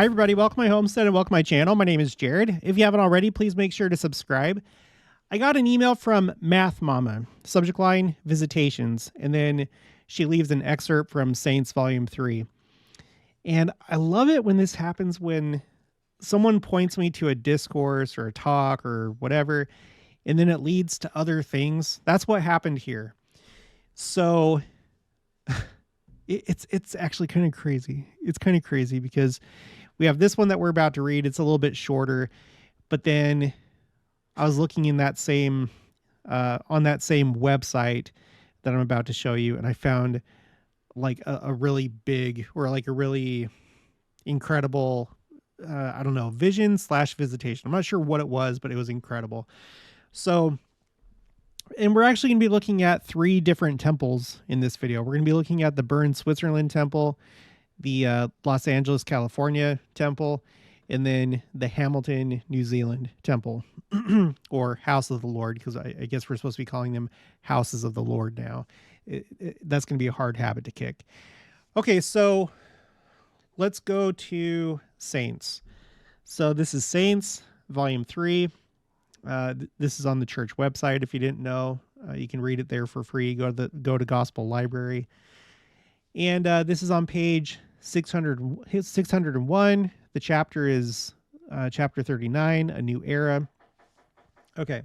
Hi, everybody. Welcome to my homestead and welcome to my channel. My name is Jared. If you haven't already, please make sure to subscribe. I got an email from Math Mama, subject line, visitations, and then she leaves an excerpt from Saints Volume 3. And I love it when this happens, when someone points me to a discourse or a talk or whatever, and then it leads to other things. That's what happened here. So it's actually kind of crazy. It's kind of crazy because we have this one that we're about to read. It's a little bit shorter, but then I was looking in that same on that same website that I'm about to show you, and I found like a really big, or like a really incredible, I don't know, vision / visitation. I'm not sure what it was, but it was incredible. So, and we're actually going to be looking at 3 different temples in this video. We're going to be looking at the Bern, Switzerland temple, the Los Angeles, California temple, and then the Hamilton, New Zealand temple, or House of the Lord, because I guess we're supposed to be calling them Houses of the Lord now. That's going to be a hard habit to kick. Okay, so let's go to Saints. So this is Saints, Volume 3. This is on the church website. If you didn't know, you can read it there for free. Go to Gospel Library. And this is on page 601. The chapter is chapter 39, A New Era. Okay.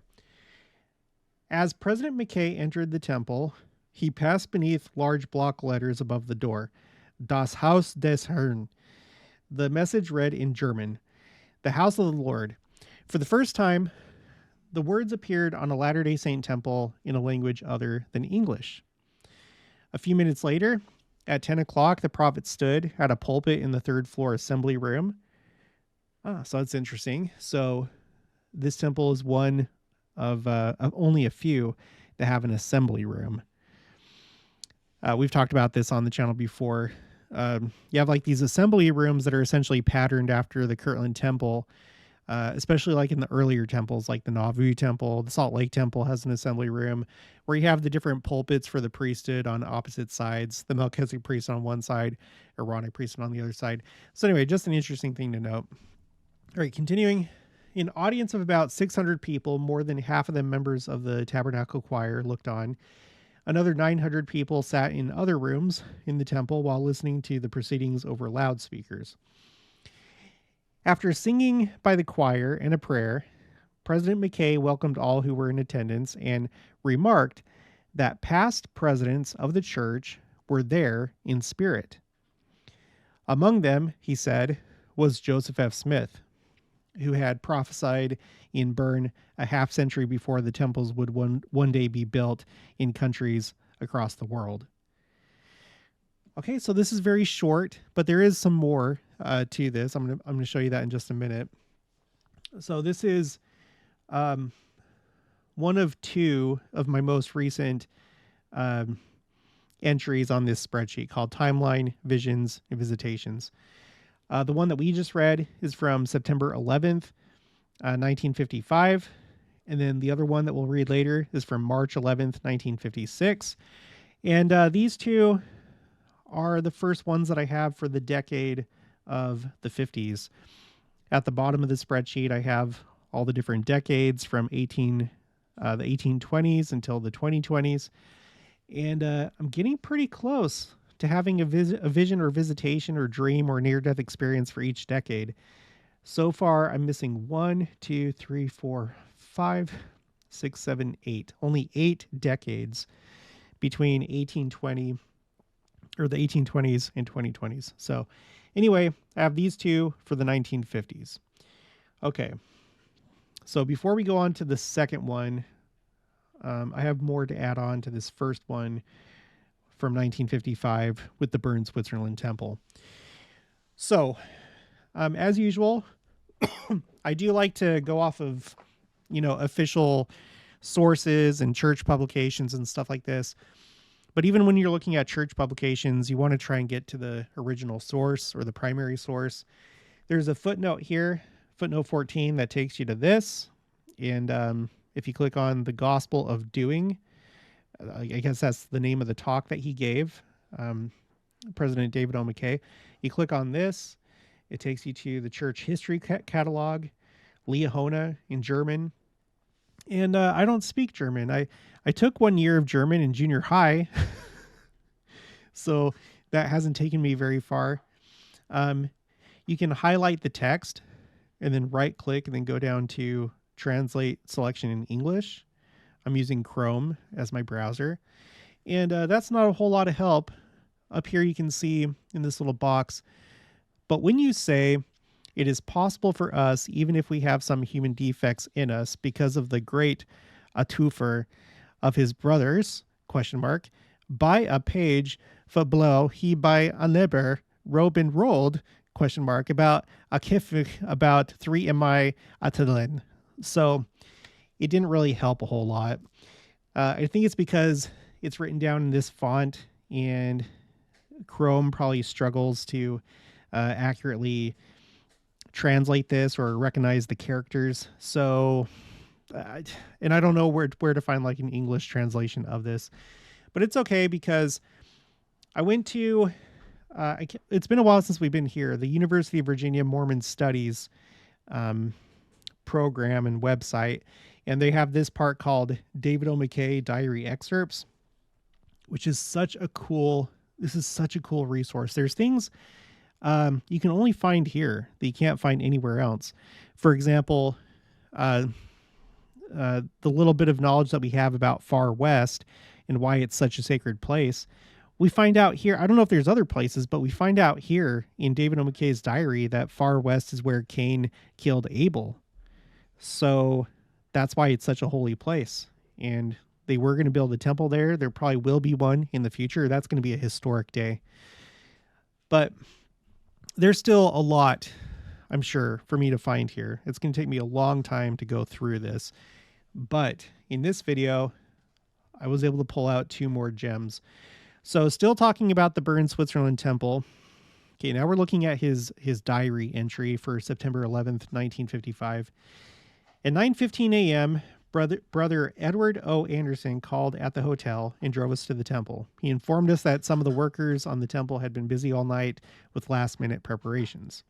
As President McKay entered the temple, he passed beneath large block letters above the door, Das Haus des Herrn. The message read in German, the House of the Lord. For the first time, the words appeared on a Latter-day Saint temple in a language other than English. A few minutes later, at 10 o'clock, the prophet stood at a pulpit in the 3rd floor assembly room. So that's interesting. So this temple is one of only a few that have an assembly room. We've talked about this on the channel before. You have like these assembly rooms that are essentially patterned after the Kirtland Temple, especially like in the earlier temples, like the Nauvoo Temple. The Salt Lake Temple has an assembly room where you have the different pulpits for the priesthood on opposite sides, the Melchizedek priest on one side, Aaronic priesthood on the other side. So anyway, just an interesting thing to note. All right, continuing. An audience of about 600 people, more than half of them members of the Tabernacle Choir, looked on. Another 900 people sat in other rooms in the temple while listening to the proceedings over loudspeakers. After singing by the choir and a prayer, President McKay welcomed all who were in attendance and remarked that past presidents of the church were there in spirit. Among them, he said, was Joseph F. Smith, who had prophesied in Bern a half century before the temples would one day be built in countries across the world. Okay, so this is very short, but there is some more to this. I'm gonna show you that in just a minute. So this is one of 2 of my most recent entries on this spreadsheet called Timeline, Visions, and Visitations. The one that we just read is from September 11th, 1955. And then the other one that we'll read later is from March 11th, 1956. And these 2 are the first ones that I have for the decade of the 50s. At the bottom of the spreadsheet, I have all the different decades from the 1820s until the 2020s. And I'm getting pretty close to having a vision or visitation or dream or near-death experience for each decade. So far, I'm missing 1, 2, 3, 4, 5, 6, 7, 8. Only 8 decades between 1820 or the 1820s and 2020s. So anyway, I have these 2 for the 1950s. Okay. So before we go on to the second one, I have more to add on to this first one from 1955 with the Bern, Switzerland temple. So, as usual, I do like to go off of, official sources and church publications and stuff like this. But even when you're looking at church publications, you want to try and get to the original source or the primary source. There's a footnote here, footnote 14, that takes you to this. And if you click on the Gospel of Doing, I guess that's the name of the talk that he gave, President David O. McKay. You click on this, It takes you to the church history catalog, Liahona in German. And I don't speak German. I took 1 year of German in junior high, so that hasn't taken me very far. You can highlight the text and then right click and then go down to translate selection in English. I'm using Chrome as my browser. And that's not a whole lot of help. Up here you can see in this little box, but when you say, it is possible for us, even if we have some human defects in us, because of the great Atufer of his brothers, ? By a page, verblow he by a neber, Robin rolled, ? About a kifik, about 3 mi atadlin. So it didn't really help a whole lot. I think it's because it's written down in this font, and Chrome probably struggles to accurately translate this or recognize the characters. So, and I don't know where to find like an English translation of this, but it's okay because I went to, it's been a while since we've been here, the University of Virginia Mormon Studies program and website, and they have this part called David O. McKay Diary Excerpts, which is such a cool resource. There's things you can only find here that you can't find anywhere else. For example, the little bit of knowledge that we have about Far West and why it's such a sacred place, we find out here. I don't know if there's other places, but we find out here in David O. McKay's diary that Far West is where Cain killed Abel. So that's why it's such a holy place. And they were going to build a temple there. There probably will be one in the future. That's going to be a historic day. But there's still a lot, I'm sure, for me to find here. It's going to take me a long time to go through this. But in this video, I was able to pull out 2 more gems. So still talking about the Bern, Switzerland temple. Okay, now we're looking at his diary entry for September 11th, 1955. At 9:15 a.m., Brother Edward O. Anderson called at the hotel and drove us to the temple. He informed us that some of the workers on the temple had been busy all night with last-minute preparations.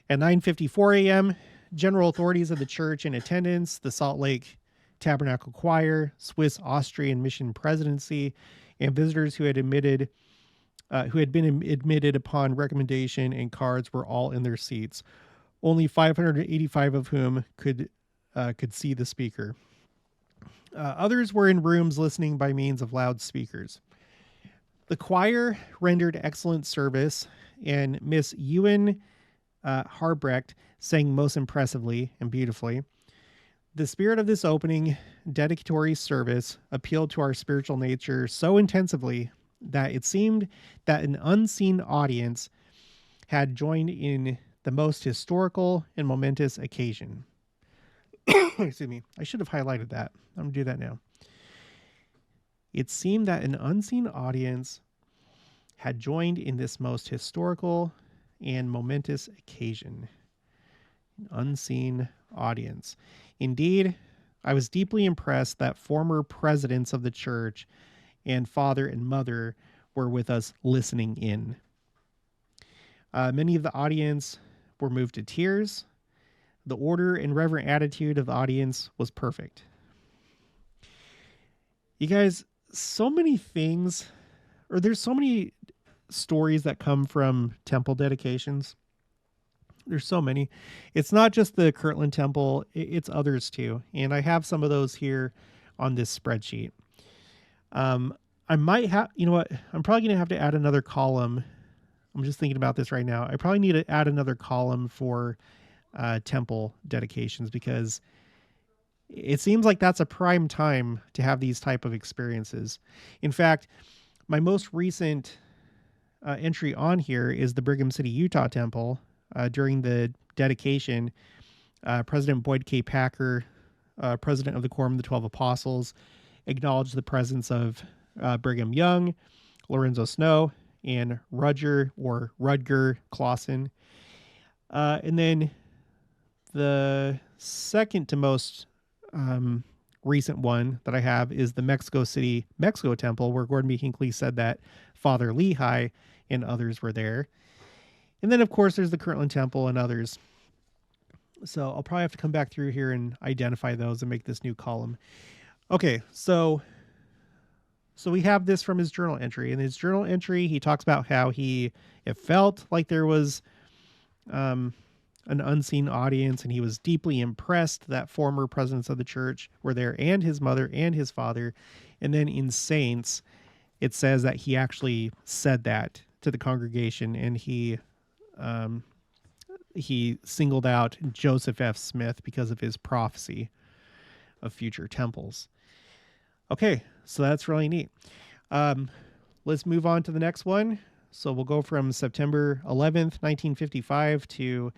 At 9:54 a.m., general authorities of the church in attendance, the Salt Lake Tabernacle Choir, Swiss Austrian Mission Presidency, and visitors who had been admitted upon recommendation and cards were all in their seats. Only 585 of whom could see the speaker. Others were in rooms listening by means of loudspeakers. The choir rendered excellent service, and Miss Ewan Harbrecht sang most impressively and beautifully. The spirit of this opening dedicatory service appealed to our spiritual nature so intensively that it seemed that an unseen audience had joined in the most historical and momentous occasion. Excuse me. I should have highlighted that. I'm going to do that now. It seemed that an unseen audience had joined in this most historical and momentous occasion. An unseen audience. Indeed, I was deeply impressed that former presidents of the church and father and mother were with us listening in. Many of the audience were moved to tears. The order and reverent attitude of the audience was perfect. You guys, so many things, or there's so many stories that come from temple dedications. There's so many. It's not just the Kirtland Temple, it's others too. And I have some of those here on this spreadsheet. I might have, you know what? I'm probably going to have to add another column. I'm just thinking about this right now. I probably need to add another column for temple dedications, because it seems like that's a prime time to have these type of experiences. In fact, my most recent entry on here is the Brigham City, Utah temple. During the dedication, President Boyd K. Packer, president of the Quorum of the 12 Apostles, acknowledged the presence of Brigham Young, Lorenzo Snow, and Rudger Clausen. And then the second to most recent one that I have is the Mexico City, Mexico temple, where Gordon B. Hinckley said that Father Lehi and others were there. And then, of course, there's the Kirtland Temple and others. So I'll probably have to come back through here and identify those and make this new column. Okay, so we have this from his journal entry. In his journal entry, he talks about how it felt like there was an unseen audience, and he was deeply impressed that former presidents of the church were there, and his mother and his father. And then in Saints, it says that he actually said that to the congregation, and he singled out Joseph F. Smith because of his prophecy of future temples. Okay, so that's really neat. Let's move on to the next one. So we'll go from September 11th, 1955 to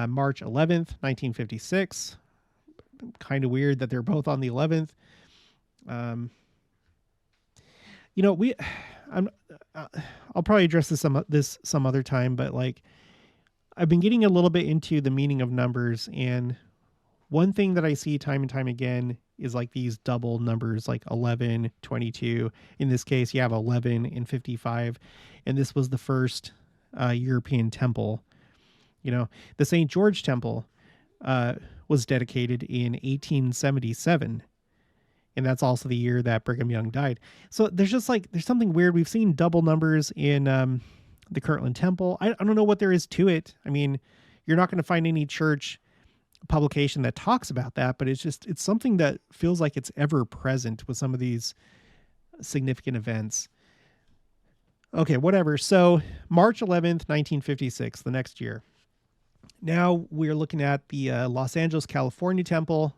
March 11th, 1956. Kind of weird that they're both on the 11th. I'll probably address this some other time, but like I've been getting a little bit into the meaning of numbers, and one thing that I see time and time again is like these double numbers, like 11, 22. In this case, you have 11 and 55, and this was the first European temple. The St. George Temple was dedicated in 1877. And that's also the year that Brigham Young died. So there's something weird. We've seen double numbers in the Kirtland Temple. I don't know what there is to it. I mean, you're not going to find any church publication that talks about that, but it's something that feels like it's ever present with some of these significant events. Okay, whatever. So March 11th, 1956, the next year. Now we're looking at the Los Angeles, California temple.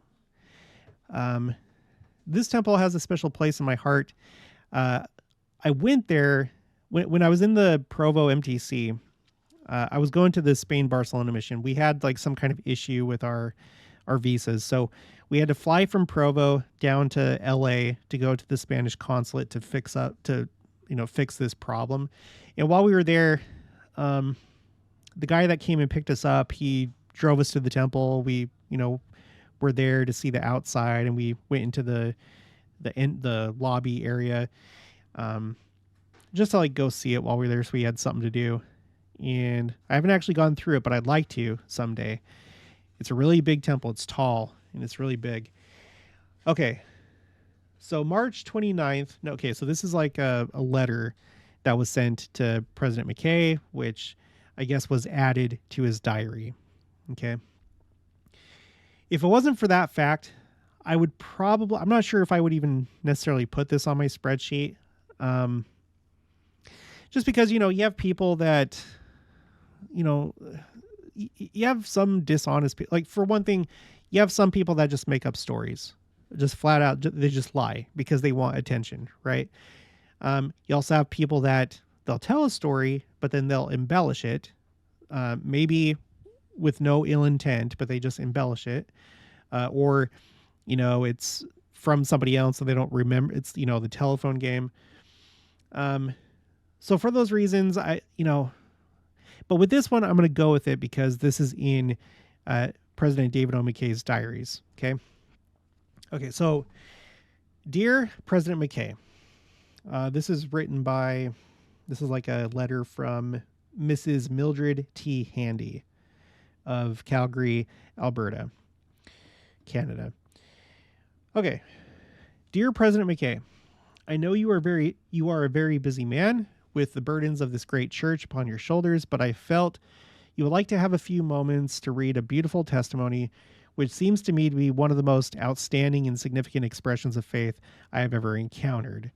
This temple has a special place in my heart. I went there when I was in the Provo MTC. I was going to the Spain-Barcelona mission. We had like some kind of issue with our visas. So we had to fly from Provo down to LA to go to the Spanish consulate to fix this problem. And while we were there, the guy that came and picked us up, he drove us to the temple. We, were there to see the outside, and we went into the lobby area, just to like go see it while we were there. So we had something to do, and I haven't actually gone through it, but I'd like to someday. It's a really big temple. It's tall and it's really big. Okay. So March 29th. No, okay. So this is like a letter that was sent to President McKay, which I guess was added to his diary. Okay. If it wasn't for that fact, I'm not sure if I would even necessarily put this on my spreadsheet. Just because, you have people that, you have some dishonest people. Like, for one thing, you have some people that just make up stories, just flat out. They just lie because they want attention. Right. You also have people that they'll tell a story, but then they'll embellish it. Maybe with no ill intent, but they just embellish it. Or, it's from somebody else so they don't remember. It's, the telephone game. So for those reasons, but with this one, I'm going to go with it because this is in President David O. McKay's diaries. Okay. Okay. So, dear President McKay, this is like a letter from Mrs. Mildred T. Handy of Calgary, Alberta, Canada. Okay. Dear President McKay, I know you are a very busy man with the burdens of this great church upon your shoulders, but I felt you would like to have a few moments to read a beautiful testimony, which seems to me to be one of the most outstanding and significant expressions of faith I have ever encountered.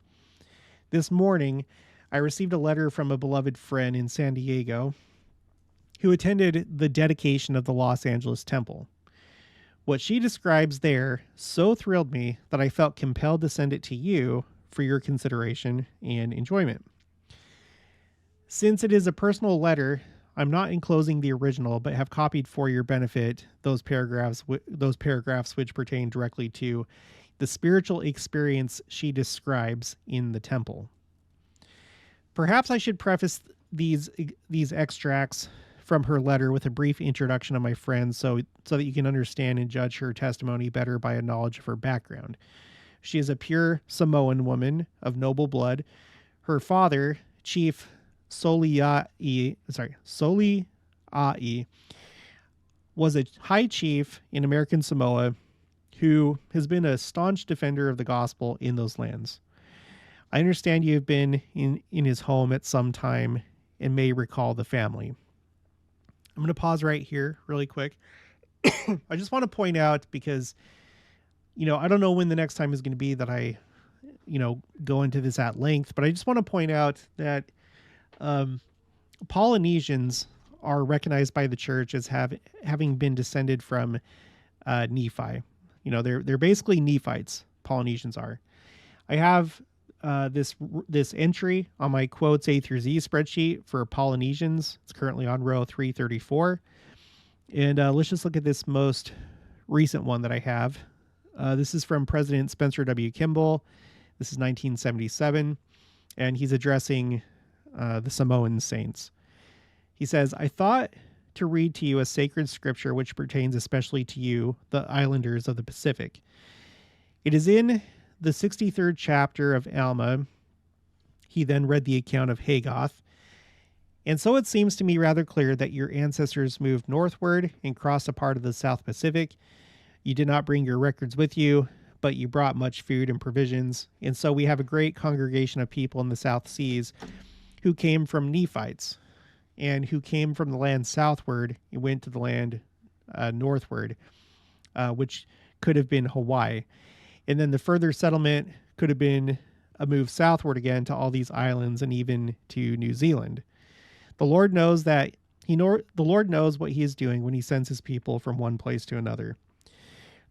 This morning, I received a letter from a beloved friend in San Diego who attended the dedication of the Los Angeles Temple. What she describes there so thrilled me that I felt compelled to send it to you for your consideration and enjoyment. Since it is a personal letter, I'm not enclosing the original, but have copied for your benefit those paragraphs which pertain directly to the spiritual experience she describes in the temple. Perhaps I should preface these extracts from her letter with a brief introduction of my friend so that you can understand and judge her testimony better by a knowledge of her background. She is a pure Samoan woman of noble blood. Her father, Chief Soliai was a high chief in American Samoa who has been a staunch defender of the gospel in those lands. I understand you have been in his home at some time and may recall the family. I'm going to pause right here really quick. I just want to point out because, I don't know when the next time is going to be that I, go into this at length, but I just want to point out that Polynesians are recognized by the church as having been descended from Nephi. They're basically Nephites. Polynesians are. I have this entry on my quotes A through Z spreadsheet for Polynesians. It's currently on row 334. And let's just look at this most recent one that I have. This is from President Spencer W. Kimball. This is 1977, and he's addressing the Samoan saints. He says, I thought to read to you a sacred scripture which pertains especially to you, the islanders of the Pacific. It is in the 63rd chapter of Alma. He then read the account of Hagoth. And so it seems to me rather clear that your ancestors moved northward and crossed a part of the South Pacific. You did not bring your records with you, but you brought much food and provisions. And so we have a great congregation of people in the South Seas who came from Nephites and who came from the land southward and went to the land northward, which could have been Hawaii. And then the further settlement could have been a move southward again to all these islands and even to New Zealand. The Lord knows the Lord knows what he is doing when he sends his people from one place to another.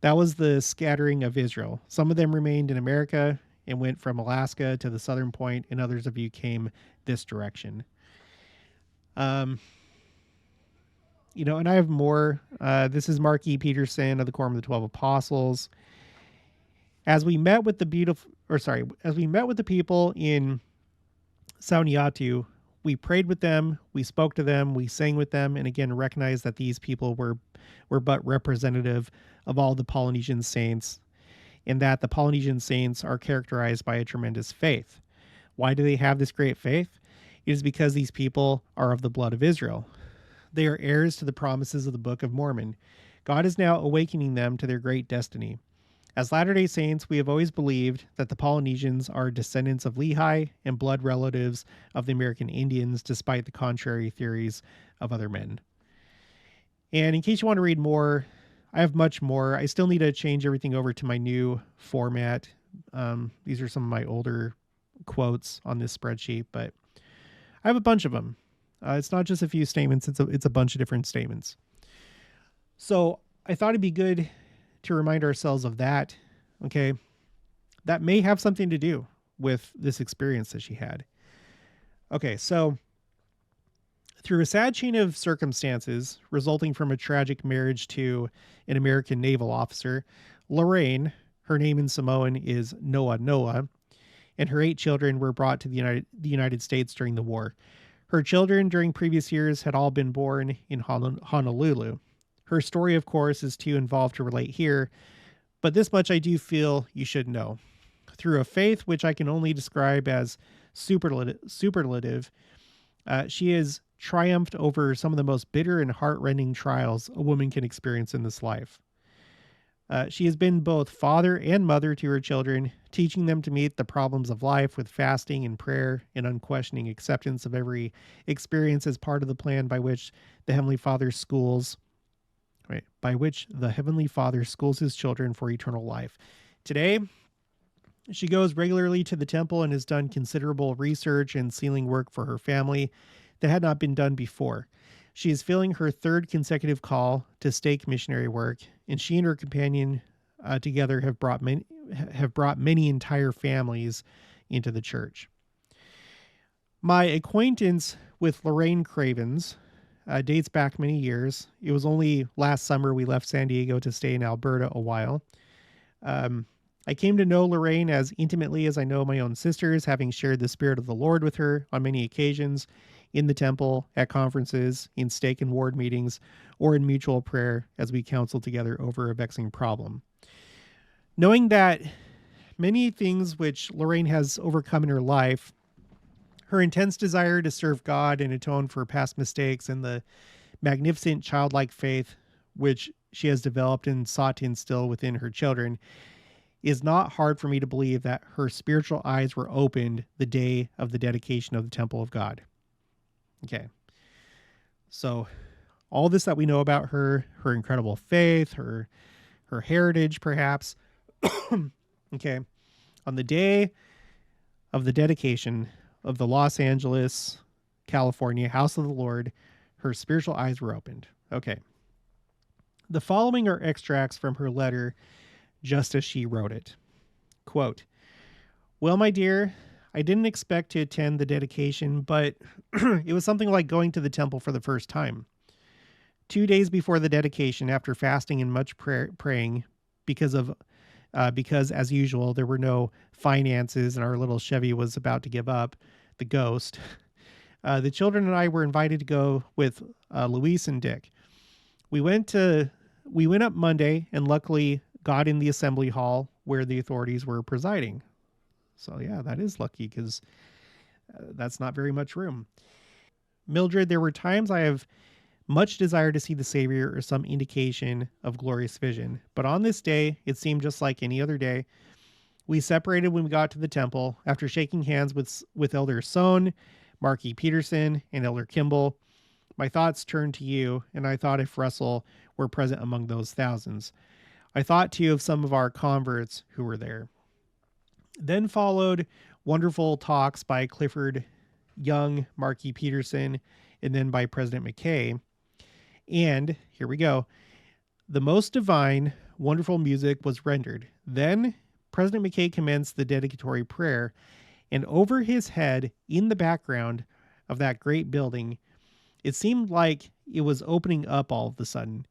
That was the scattering of Israel. Some of them remained in America and went from Alaska to the southern point, and others of you came this direction. And I have more. This is Mark E. Peterson of the Quorum of the 12 Apostles. As we met with the people in Sauniatu, we prayed with them, we spoke to them, we sang with them, and again recognized that these people were but representative of all the Polynesian saints, and that the Polynesian saints are characterized by a tremendous faith. Why do they have this great faith? It is because these people are of the blood of Israel. They are heirs to the promises of the Book of Mormon. God is now awakening them to their great destiny. As Latter-day Saints, we have always believed that the Polynesians are descendants of Lehi and blood relatives of the American Indians, despite the contrary theories of other men. And in case you want to read more, I have much more. I still need to change everything over to my new format. These are some of my older quotes on this spreadsheet, but I have a bunch of them. It's not just a few statements. It's a bunch of different statements. So I thought it'd be good to remind ourselves of that. Okay. That may have something to do with this experience that she had. Okay. So through a sad chain of circumstances resulting from a tragic marriage to an American naval officer, Lorraine, her name in Samoan is Noa Noa, and her 8 children were brought to the United States during the war. Her children during previous years had all been born in Honolulu. Her story, of course, is too involved to relate here, but this much I do feel you should know. Through a faith which I can only describe as superlative, she has triumphed over some of the most bitter and heart-rending trials a woman can experience in this life. She has been both father and mother to her children, teaching them to meet the problems of life with fasting and prayer and unquestioning acceptance of every experience as part of the plan by which the Heavenly Father schools his children for eternal life. Today, she goes regularly to the temple and has done considerable research and sealing work for her family that had not been done before. She is filling her 3rd consecutive call to stake missionary work, and she and her companion together have brought many entire families into the church. My acquaintance with Lorraine Cravens dates back many years. It was only last summer we left San Diego to stay in Alberta a while. I came to know Lorraine as intimately as I know my own sisters, having shared the Spirit of the Lord with her on many occasions, in the temple, at conferences, in stake and ward meetings, or in mutual prayer as we counseled together over a vexing problem. Knowing that many things which Lorraine has overcome in her life, Her intense desire to serve God and atone for past mistakes and the magnificent childlike faith which she has developed and sought to instill within her children is not hard for me to believe that her spiritual eyes were opened the day of the dedication of the temple of God. Okay. So all this that we know about her, her incredible faith, her heritage, perhaps. Okay. On the day of the dedication of the Los Angeles, California House of the Lord, her spiritual eyes were opened. Okay. The following are extracts from her letter just as she wrote it. Quote, "Well, my dear, I didn't expect to attend the dedication, but it was something like going to the temple for the first time. 2 days before the dedication, after fasting and much praying, because as usual there were no finances and our little Chevy was about to give up the ghost, the children and I were invited to go with Luis and Dick. We went up Monday and luckily got in the assembly hall where the authorities were presiding." So yeah, that is lucky because that's not very much room. "Mildred, there were times I have much desire to see the Savior or some indication of glorious vision. But on this day, it seemed just like any other day. We separated when we got to the temple. After shaking hands with Elder Sohn, Marky Peterson, and Elder Kimball, my thoughts turned to you, and I thought if Russell were present among those thousands. I thought too of some of our converts who were there. Then followed wonderful talks by Clifford Young, Marky Peterson, and then by President McKay. And here we go. The most divine, wonderful music was rendered. Then President McKay commenced the dedicatory prayer, and over his head, in the background of that great building, it seemed like it was opening up all of a sudden.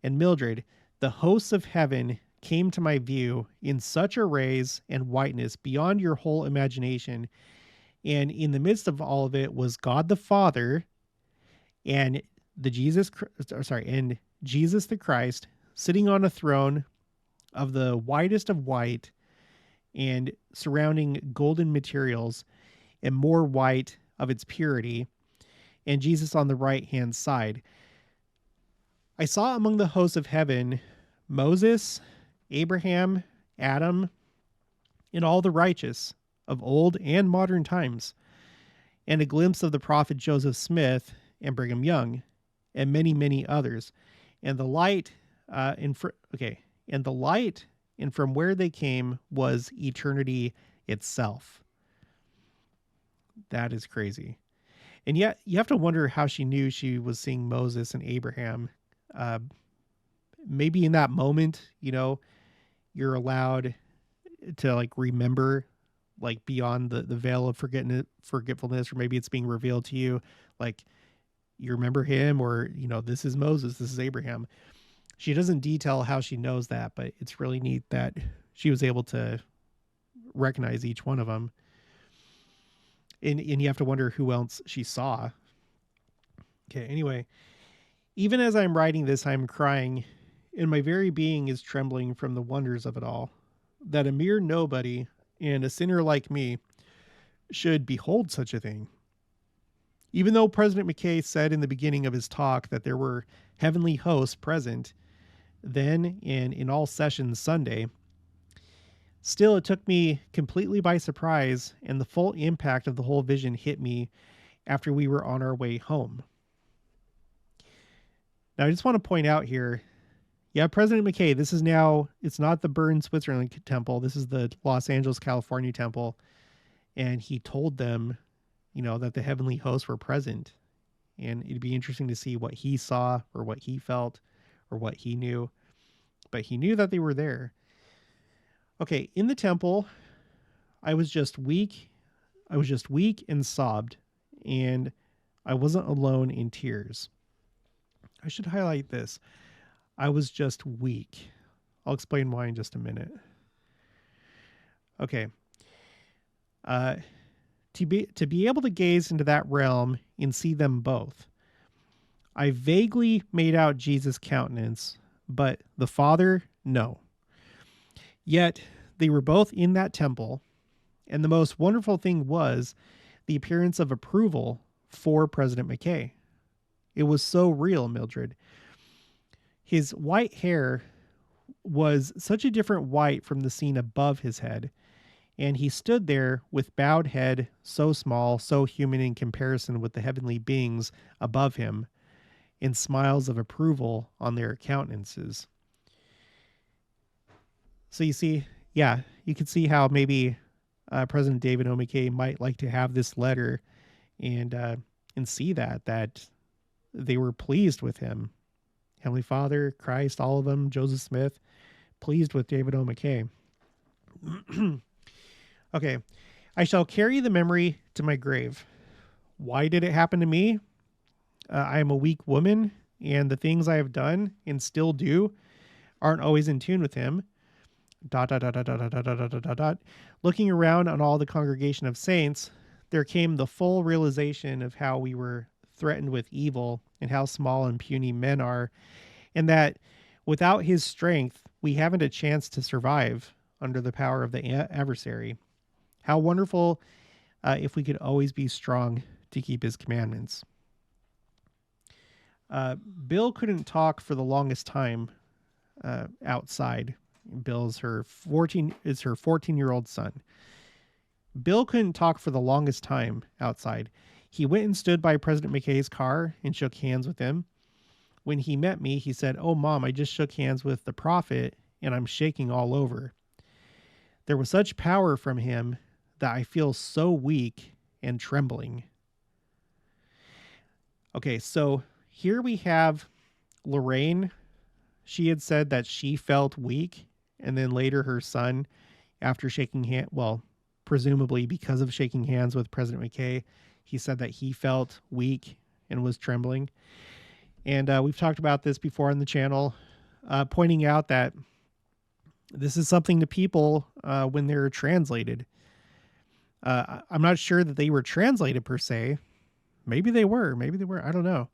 And Mildred, the hosts of heaven came to my view in such arrays and whiteness beyond your whole imagination. And in the midst of all of it was God the Father and Jesus the Christ sitting on a throne of the whitest of white and surrounding golden materials and more white of its purity, and Jesus on the right hand side. I saw among the hosts of heaven Moses, Abraham, Adam, and all the righteous of old and modern times, and a glimpse of the prophet Joseph Smith and Brigham Young, and many, many others. And the light, and from where they came was eternity itself." That is crazy. And yet you have to wonder how she knew she was seeing Moses and Abraham. Maybe in that moment, you're allowed to like remember, like beyond the veil of forgetfulness, or maybe it's being revealed to you, like you remember him, or, this is Moses, this is Abraham. She doesn't detail how she knows that, but it's really neat that she was able to recognize each one of them. And you have to wonder who else she saw. Okay, anyway, even as I'm writing this, I'm crying, and my very being is trembling from the wonders of it all, that a mere nobody and a sinner like me should behold such a thing. Even though President McKay said in the beginning of his talk that there were heavenly hosts present then and in all sessions Sunday, still it took me completely by surprise, and the full impact of the whole vision hit me after we were on our way home. Now, I just want to point out here, President McKay, it's not the Bern, Switzerland temple. This is the Los Angeles, California temple. And he told them, that the heavenly hosts were present. And it'd be interesting to see what he saw or what he felt or what he knew. But he knew that they were there. Okay, in the temple, I was just weak and sobbed, and I wasn't alone in tears. I should highlight this. I was just weak. I'll explain why in just a minute. Okay. To be able to gaze into that realm and see them both, I vaguely made out Jesus' countenance, but the Father, no. Yet they were both in that temple, and the most wonderful thing was the appearance of approval for President McKay. It was so real, Mildred. His white hair was such a different white from the scene above his head, and he stood there with bowed head, so small, so human in comparison with the heavenly beings above him, and smiles of approval on their countenances. So you see, yeah, you can see how maybe President David O. McKay might like to have this letter and see that they were pleased with him. Heavenly Father, Christ, all of them, Joseph Smith, pleased with David O. McKay. Okay, I shall carry the memory to my grave. Why did it happen to me? I am a weak woman, and the things I have done and still do aren't always in tune with him. ... Looking around on all the congregation of saints, there came the full realization of how we were threatened with evil and how small and puny men are, and that without his strength, we haven't a chance to survive under the power of the adversary. How wonderful if we could always be strong to keep his commandments. Bill couldn't talk for the longest time outside. Bill's her 14-year-old son. Bill couldn't talk for the longest time outside. He went and stood by President McKay's car and shook hands with him. When he met me, he said, "Oh, Mom, I just shook hands with the prophet and I'm shaking all over." There was such power from him that I feel so weak and trembling. Okay, so here we have Lorraine. She had said that she felt weak, and then later her son, after shaking hands, well, presumably because of shaking hands with President McKay, he said that he felt weak and was trembling. And we've talked about this before on the channel, pointing out that this is something to people when they're translated. I'm not sure that they were translated per se. Maybe they were. I don't know.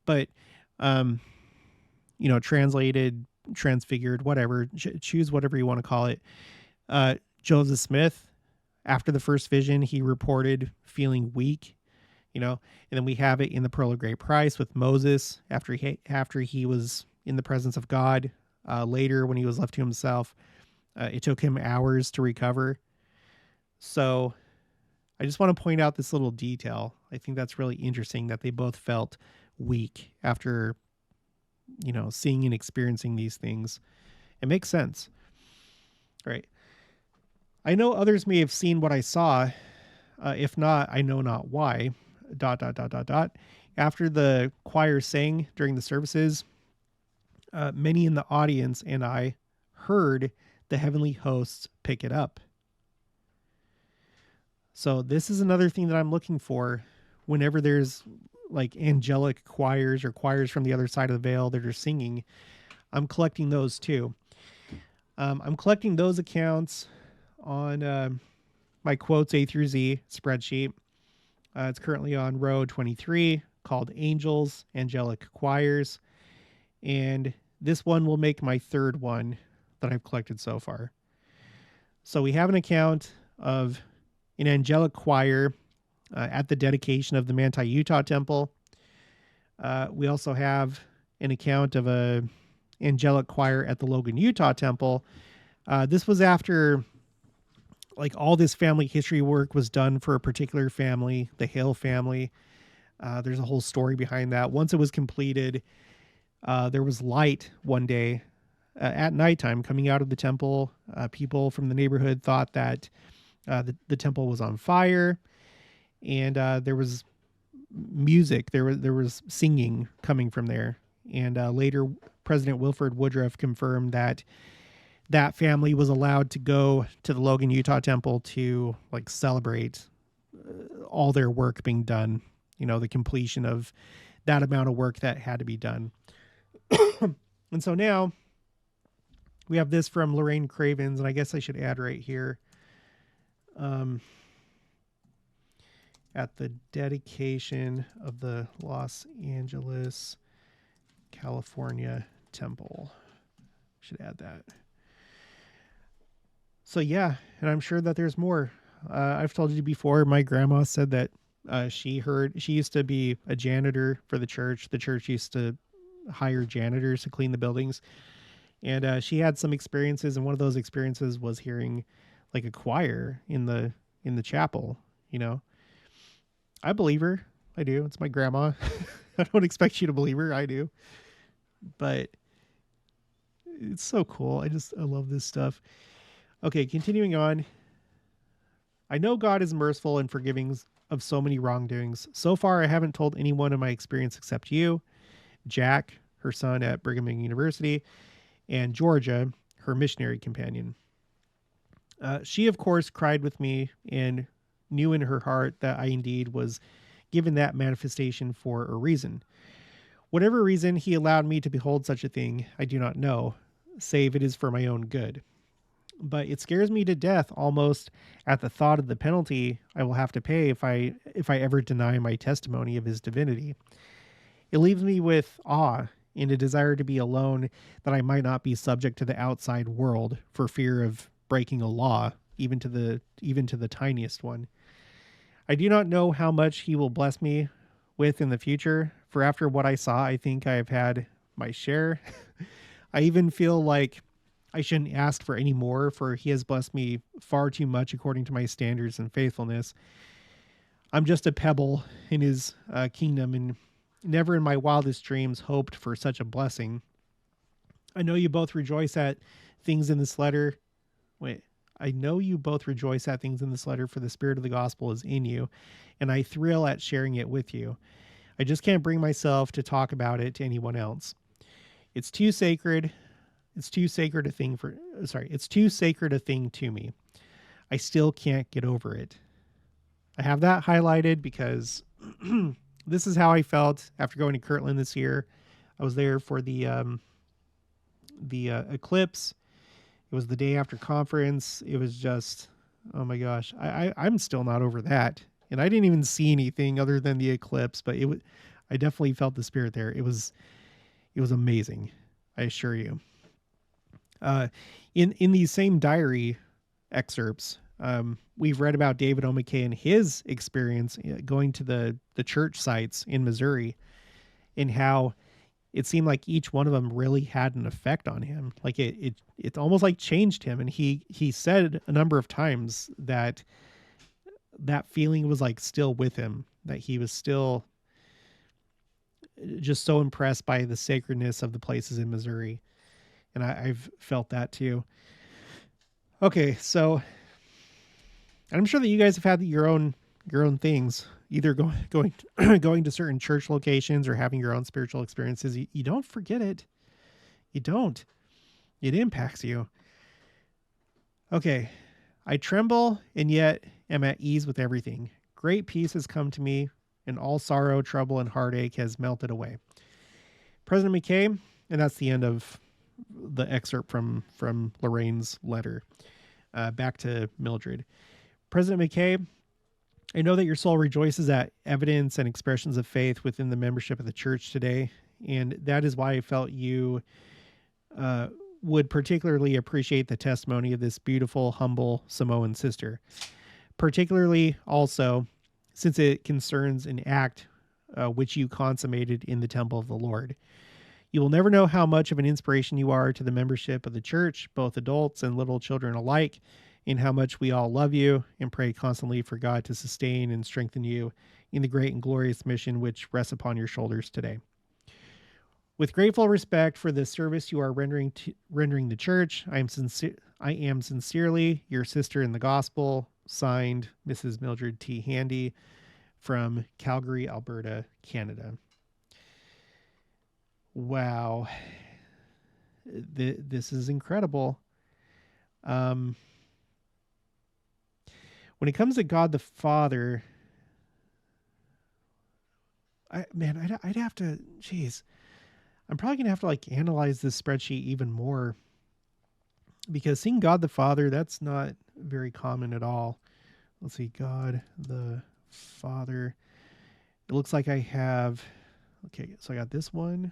But, translated, transfigured, whatever. Choose whatever you want to call it. Joseph Smith, after the first vision, he reported feeling weak, and then we have it in the Pearl of Great Price with Moses after he was in the presence of God. Later, when he was left to himself, it took him hours to recover. So I just want to point out this little detail. I think that's really interesting that they both felt weak after, seeing and experiencing these things. It makes sense. All right. I know others may have seen what I saw. If not, I know not why. ... After the choir sang during the services, many in the audience and I heard the heavenly hosts pick it up. So this is another thing that I'm looking for whenever there's like angelic choirs or choirs from the other side of the veil that are singing. I'm collecting those too. I'm collecting those accounts on my quotes A through Z spreadsheet. It's currently on row 23, called Angels, Angelic Choirs. And this one will make my third one that I've collected so far. So we have an account of an angelic choir at the dedication of the Manti, Utah temple. We also have an account of a angelic choir at the Logan, Utah temple. This was after like all this family history work was done for a particular family, the Hale family. There's a whole story behind that. Once it was completed, there was light one day at nighttime coming out of the temple. People from the neighborhood thought that the temple was on fire, and there was music. There was singing coming from there. And later, President Wilford Woodruff confirmed that that family was allowed to go to the Logan, Utah temple to like celebrate all their work being done, the completion of that amount of work that had to be done. And so now we have this from Lorraine Cravens, and I guess I should add right here, at the dedication of the Los Angeles, California temple. Should add that. So yeah, and I'm sure that there's more. I've told you before, my grandma said that she used to be a janitor for the church. The church used to hire janitors to clean the buildings. And she had some experiences, and one of those experiences was hearing like a choir in the chapel. You know, I believe her. I do. It's my grandma. I don't expect you to believe her. I do. But it's so cool. I love this stuff. Okay, continuing on. I know God is merciful and forgiving of so many wrongdoings. So far, I haven't told anyone of my experience except you, Jack, her son at Brigham Young University, and Georgia, her missionary companion. She, of course, cried with me and knew in her heart that I indeed was given that manifestation for a reason. Whatever reason he allowed me to behold such a thing, I do not know, save it is for my own good. But it scares me to death almost at the thought of the penalty I will have to pay if I ever deny my testimony of his divinity. It leaves me with awe and a desire to be alone, that I might not be subject to the outside world for fear of breaking a law, even to the tiniest one. I do not know how much he will bless me with in the future, for after what I saw, I think I have had my share. I even feel like I shouldn't ask for any more, for he has blessed me far too much according to my standards and faithfulness. I'm just a pebble in his kingdom, and never in my wildest dreams hoped for such a blessing. I know you both rejoice at things in this letter. I know you both rejoice at things in this letter, for the spirit of the gospel is in you, and I thrill at sharing it with you. I just can't bring myself to talk about it to anyone else. It's too sacred. It's too sacred a thing to me. I still can't get over it. I have that highlighted because this is how I felt after going to Kirtland this year. I was there for the eclipse. It was the day after conference. It was just, oh my gosh, I'm still not over that. And I didn't even see anything other than the eclipse, but I definitely felt the spirit there. It was amazing. I assure you. In these same diary excerpts, we've read about David O. McKay and his experience going to the church sites in Missouri, and how it seemed like each one of them really had an effect on him. Like it almost like changed him. And he said a number of times that feeling was like still with him, that he was still just so impressed by the sacredness of the places in Missouri. And I've felt that too. Okay, so I'm sure that you guys have had your own things, either going going to certain church locations or having your own spiritual experiences. You don't forget it. You don't. It impacts you. Okay, I tremble and yet am at ease with everything. Great peace has come to me, and all sorrow, trouble, and heartache has melted away. President McKay, and that's the end of the excerpt from Lorraine's letter. Back to Mildred. President McKay, I know that your soul rejoices at evidence and expressions of faith within the membership of the church today, and that is why I felt you would particularly appreciate the testimony of this beautiful, humble Samoan sister. Particularly also since it concerns an act which you consummated in the temple of the Lord. You will never know how much of an inspiration you are to the membership of the church, both adults and little children alike, and how much we all love you and pray constantly for God to sustain and strengthen you in the great and glorious mission which rests upon your shoulders today. With grateful respect for the service you are rendering the church, I am sincerely your sister in the gospel, signed Mrs. Mildred T. Handy, from Calgary, Alberta, Canada. Wow. This is incredible. When it comes to God the Father, I'd have to, I'm probably going to have to like analyze this spreadsheet even more, because seeing God the Father, that's not very common at all. Let's see, God the Father. It looks like I have, okay, so I got this one.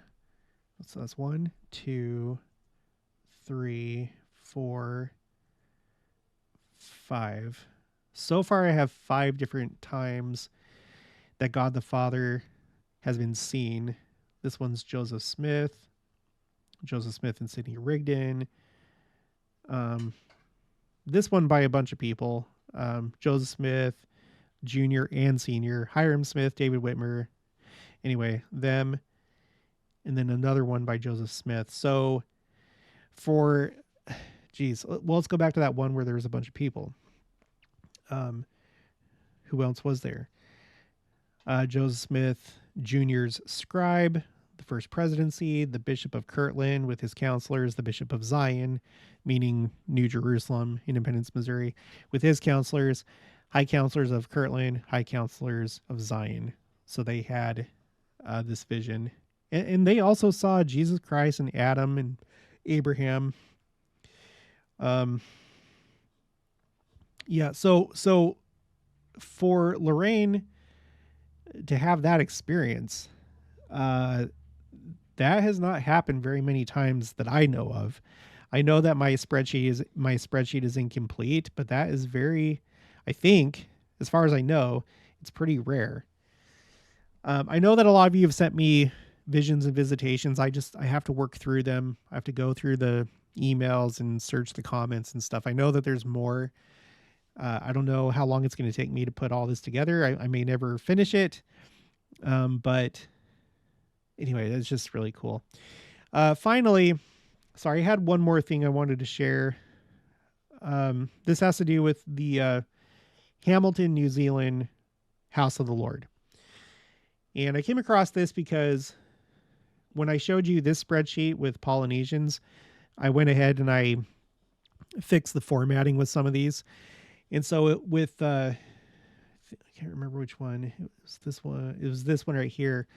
So that's 1, 2, 3, 4, 5. So far, I have 5 different times that God the Father has been seen. This one's Joseph Smith and Sidney Rigdon. This one by a bunch of people. Joseph Smith, Jr. and Sr., Hiram Smith, David Whitmer. Anyway, them. And then another one by Joseph Smith. So let's go back to that one where there was a bunch of people. Who else was there? Joseph Smith Jr.'s scribe, the first presidency, the Bishop of Kirtland with his counselors, the Bishop of Zion, meaning New Jerusalem, Independence, Missouri, with his counselors, high counselors of Kirtland, high counselors of Zion. So they had this vision. And they also saw Jesus Christ and Adam and Abraham. So for Lorraine to have that experience, that has not happened very many times that I know of. I know that my spreadsheet is incomplete, but that is I think, as far as I know, it's pretty rare. I know that a lot of you have sent me visions and visitations. I have to work through them. I have to go through the emails and search the comments and stuff. I know that there's more. I don't know how long it's going to take me to put all this together. I may never finish it. But anyway, that's just really cool. Finally, sorry, I had one more thing I wanted to share. This has to do with the Hamilton, New Zealand House of the Lord. And I came across this because when I showed you this spreadsheet with Polynesians, I went ahead and I fixed the formatting with some of these. And so I can't remember which one. It was this one right here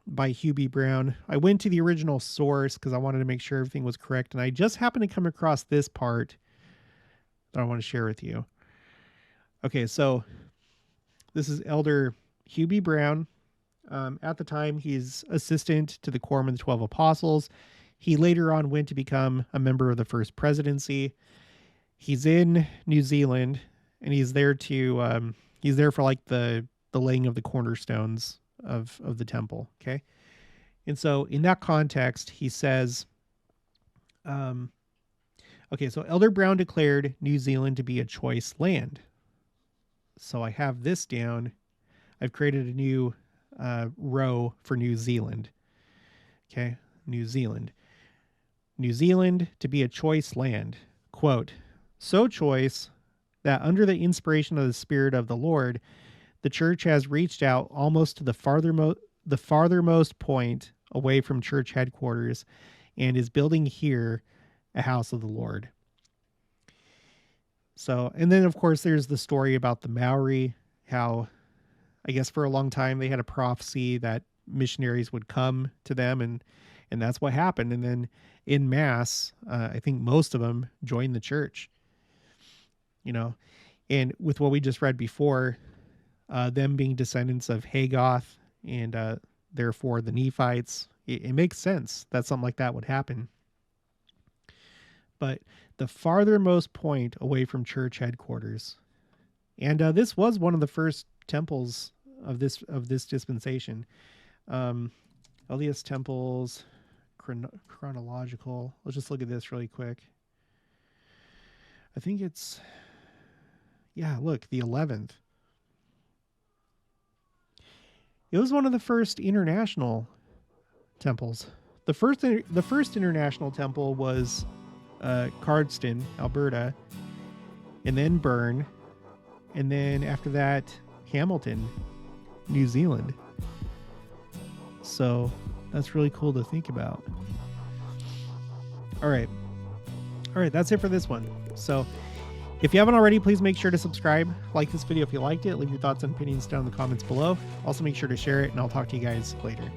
by Hugh B. Brown. I went to the original source because I wanted to make sure everything was correct. And I just happened to come across this part that I want to share with you. Okay, so this is Elder Hugh B. Brown. At the time, he's assistant to the Quorum of the 12 Apostles. He later on went to become a member of the First Presidency. He's in New Zealand, and he's there for like the laying of the cornerstones of the temple. Okay. And so in that context, he says, so Elder Brown declared New Zealand to be a choice land. So I have this down. I've created a new row for New Zealand. Okay. New Zealand to be a choice land. Quote, so choice that under the inspiration of the Spirit of the Lord, the church has reached out almost to the farthermost point away from church headquarters and is building here a house of the Lord. So, and then of course there's the story about the Maori, how I guess for a long time they had a prophecy that missionaries would come to them, and that's what happened. And then in mass, I think most of them joined the church, and with what we just read before, them being descendants of Hagoth and therefore the Nephites, it makes sense that something like that would happen. But the farthermost point away from church headquarters, and this was one of the first temples of this dispensation. LDS temples, chronological. Let's just look at this really quick. I think it's, look, the 11th. It was one of the first international temples. The first international temple was Cardston, Alberta, and then Bern, and then after that, Hamilton, New Zealand. So that's really cool to think about. All right, that's it for this one. So if you haven't already, please make sure to subscribe, like this video if you liked it, leave your thoughts and opinions down in the comments below. Also make sure to share it, and I'll talk to you guys later.